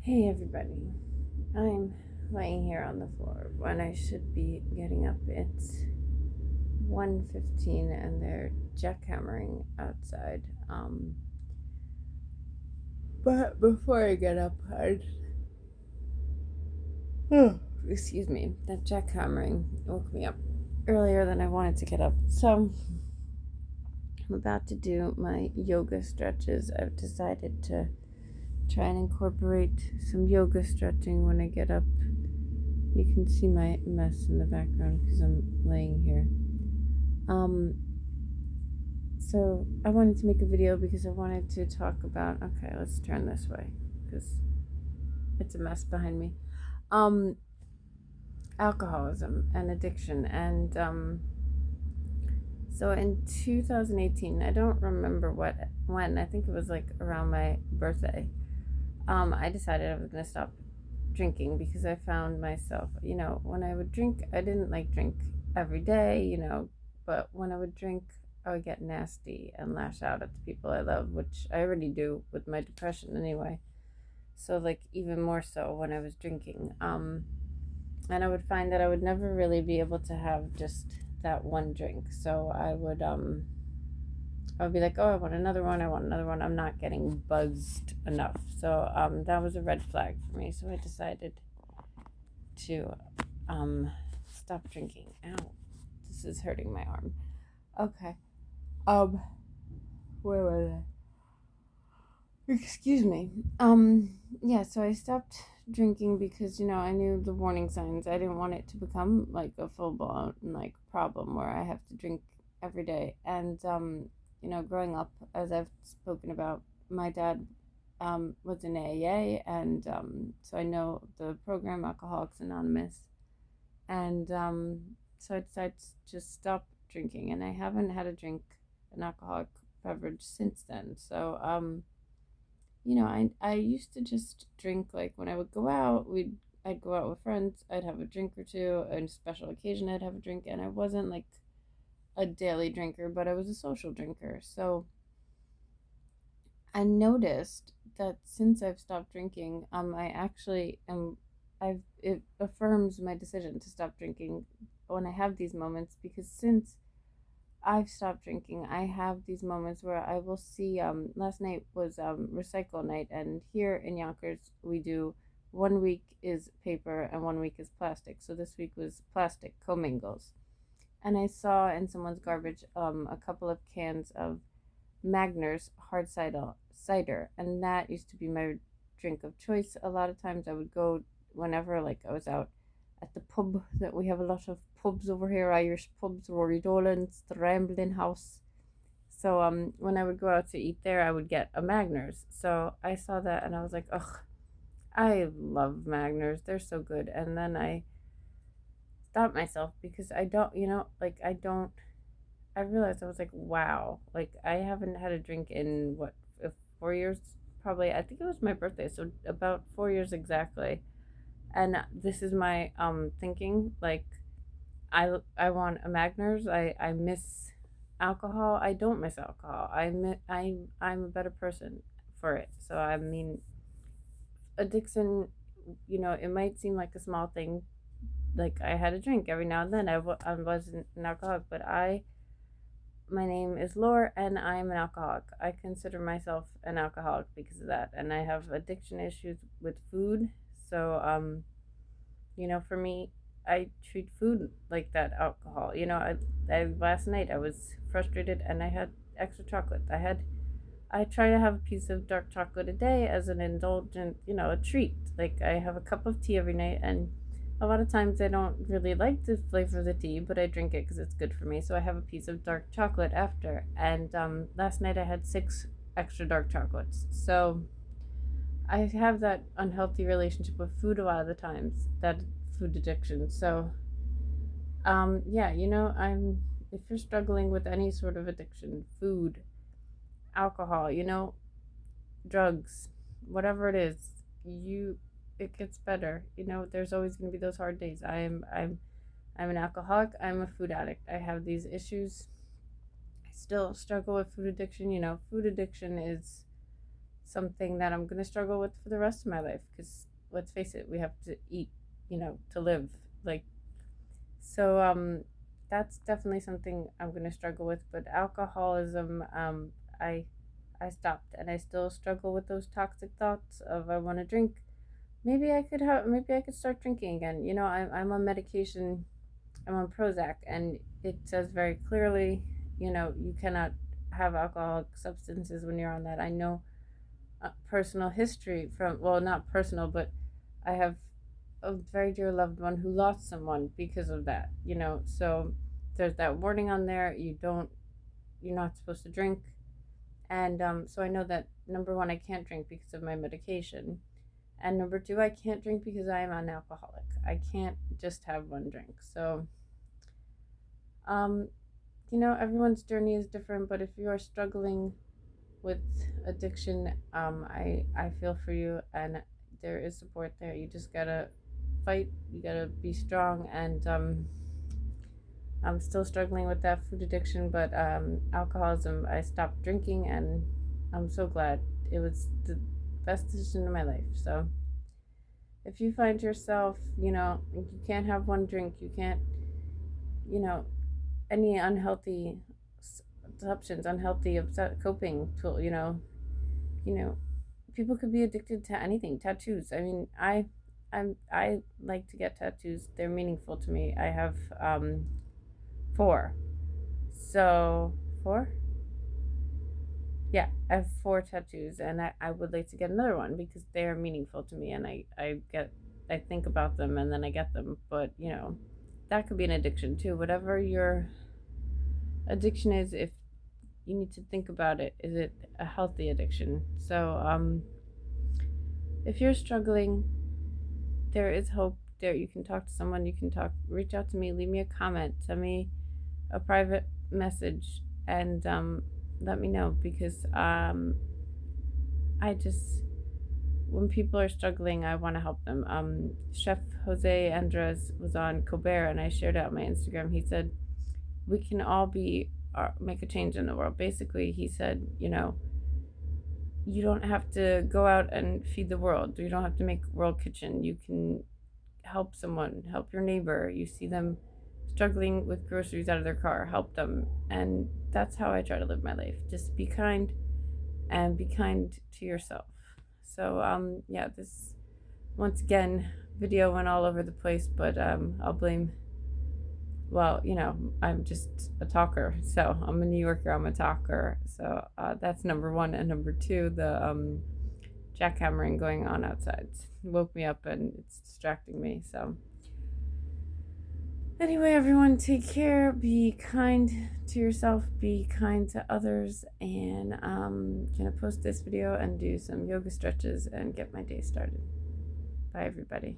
Hey everybody, I'm laying here on the floor when I should be getting up. It's 1:15 and they're jackhammering outside. But before I get up, excuse me, that jackhammering woke me up earlier than I wanted to get up. So I'm about to do my yoga stretches. I've decided to try and incorporate some yoga stretching when I get up. You can see my mess in the background because I'm laying here. Um, so I wanted to make a video because I wanted to talk about. Okay, let's turn this way because it's a mess behind me. Um, Alcoholism and addiction, and so in 2018, I don't remember when. I think it was like around my birthday. I decided I was gonna stop drinking because I found myself, when I would drink, I didn't like drink every day, but when I would drink, I would get nasty and lash out at the people I love, which I already do with my depression anyway. So, like, even more so when I was drinking. And I would find that I would never really be able to have just that one drink. So I would be like, oh, I want another one. I want another one. I'm not getting buzzed enough. So that was a red flag for me. So I decided to stop drinking. Ow, this is hurting my arm. Okay. Um, where was I? Excuse me. Yeah. So I stopped drinking because I knew the warning signs. I didn't want it to become like a full blown like problem where I have to drink every day. And growing up, as I've spoken about, my dad was in AA, and so I know the program Alcoholics Anonymous, and so I decided to just stop drinking, and I haven't had a drink, an alcoholic beverage since then. So I used to just drink like when I would go out, I'd go out with friends, I'd have a drink or two, and a special occasion I'd have a drink, and I wasn't like a daily drinker, but I was a social drinker. So I noticed that since I've stopped drinking, I actually am. It affirms my decision to stop drinking when I have these moments, because since I've stopped drinking, I have these moments where I will see. Last night was recycle night, and here in Yonkers we do 1 week is paper and 1 week is plastic. So this week was plastic commingles, and I saw in someone's garbage a couple of cans of Magner's hard cider, and that used to be my drink of choice. A lot of times I would go whenever like I was out at the pub, that we have a lot of pubs over here, Irish pubs, Rory Dolan's, the Ramblin' House. So when I would go out to eat there, I would get a Magner's. So I saw that and I was like, ugh, I love Magner's. They're so good. And then I stopped myself because I don't, like I don't I realized, I was like, wow, like I haven't had a drink in what, 4 years? Probably. I think it was my birthday, so about 4 years exactly. And this is my thinking. Like, I want a Magners. I miss alcohol. I don't miss alcohol. I'm a better person for it. So I mean, addiction. It might seem like a small thing. Like I had a drink every now and then. I wasn't an alcoholic, but my name is Laura, and I'm an alcoholic. I consider myself an alcoholic because of that, and I have addiction issues with food. So, for me, I treat food like that alcohol. I last night I was frustrated, and I had extra chocolate. I try to have a piece of dark chocolate a day as an indulgent, a treat. Like I have a cup of tea every night, and a lot of times I don't really like the flavor of the tea, but I drink it because it's good for me. So I have a piece of dark chocolate after. And last night I had 6 extra dark chocolates. So I have that unhealthy relationship with food a lot of the times, that food addiction. So yeah, if you're struggling with any sort of addiction, food, alcohol, drugs, whatever it is, you it gets better. There's always going to be those hard days. I'm an alcoholic. I'm a food addict. I have these issues. I still struggle with food addiction. Food addiction is something that I'm going to struggle with for the rest of my life, because let's face it, we have to eat, to live. Like, so that's definitely something I'm going to struggle with. But alcoholism, I I stopped, and I still struggle with those toxic thoughts of I want to drink. Maybe I could start drinking again. I'm on medication. I'm on Prozac, and it says very clearly, you cannot have alcoholic substances when you're on that. I know personal history from, well, not personal, but I have a very dear loved one who lost someone because of that. So there's that warning on there. You're not supposed to drink. And so I know that, number one, I can't drink because of my medication. And number two, I can't drink because I am an alcoholic. I can't just have one drink. So, um, everyone's journey is different, but if you are struggling with addiction, I feel for you, and there is support there. You just gotta fight, you gotta be strong, and I'm still struggling with that food addiction, but alcoholism, I stopped drinking, and I'm so glad. It was the best decision of my life. So if you find yourself, you can't have one drink, you can't, you know, any unhealthy substance, unhealthy upset coping tool, you know, people could be addicted to anything. Tattoos. I mean, I like to get tattoos. They're meaningful to me. I have four. So four? Yeah, I have four tattoos, and I would like to get another one because they are meaningful to me, and I think about them and then I get them. But that could be an addiction too. Whatever your addiction is, if you need to think about it, is it a healthy addiction? So if you're struggling, there is hope there. You can talk to someone, reach out to me, leave me a comment, send me a private message, and let me know, because I just, when people are struggling, I want to help them. Chef Jose Andres was on Colbert, and I shared it on my Instagram. He said we can all make a change in the world. Basically, he said, you don't have to go out and feed the world. You don't have to make a world kitchen. You can help someone, help your neighbor. You see them struggling with groceries out of their car, help them. And that's how I try to live my life. Just be kind, and be kind to yourself. So yeah, this, once again, video went all over the place, but I'll blame, well, I'm just a talker. So I'm a New Yorker, I'm a talker. So that's number one. And number two, the jackhammering going on outside woke me up, and it's distracting me. So anyway, everyone, take care, be kind to yourself, be kind to others, and I'm gonna post this video and do some yoga stretches and get my day started. Bye, everybody.